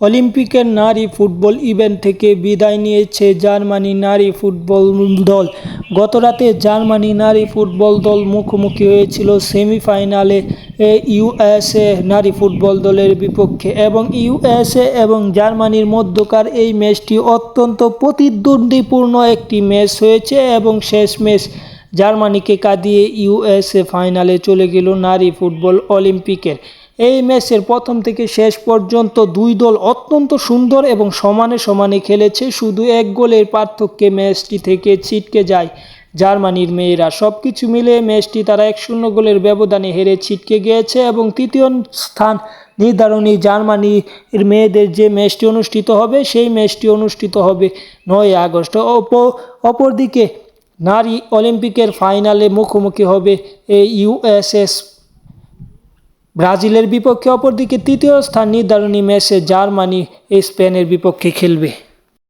অলিম্পিকের নারী football event থেকে বিদায় নিয়েছে জার্মানি নারী ফুটবল দল। গতরাতে জার্মানি নারী ফুটবল দল মুখোমুখি হয়েছিল সেমিফাইনালে ইউএসএ নারী ফুটবল দলের বিপক্ষে, এবং ইউএসএ এবং জার্মানির মধ্যকার এই ম্যাচটি অত্যন্ত প্রতিদ্বন্দ্বিপূর্ণ একটি ম্যাচ হয়েছে এবং শেষ ম্যাচ জার্মানিকে কাঁদিয়ে ইউএসএ ফাইনালে চলে গেল নারী ফুটবল অলিম্পিকের। এই ম্যাচের প্রথম থেকে শেষ পর্যন্ত দুই দল অত্যন্ত সুন্দর এবং সমানে সমানে খেলেছে। শুধু এক গোলের পার্থক্যে ম্যাচটি থেকে ছিটকে যায় জার্মানির মেয়েরা। সব কিছু মিলে ম্যাচটি তারা 1-0 গোলের ব্যবধানে হেরে ছিটকে গিয়েছে এবং তৃতীয় স্থান নির্ধারণী জার্মানির মেয়েদের যে ম্যাচটি অনুষ্ঠিত হবে সেই ম্যাচটি অনুষ্ঠিত হবে 9 আগস্ট। অপরদিকে নারী অলিম্পিকের ফাইনালে মুখোমুখি হবে ইউএসএস ব্রাজিলের বিপক্ষে। অপরদিকে তৃতীয় স্থান নির্ধারণী ম্যাচে জার্মানি স্পেনের বিপক্ষে খেলবে।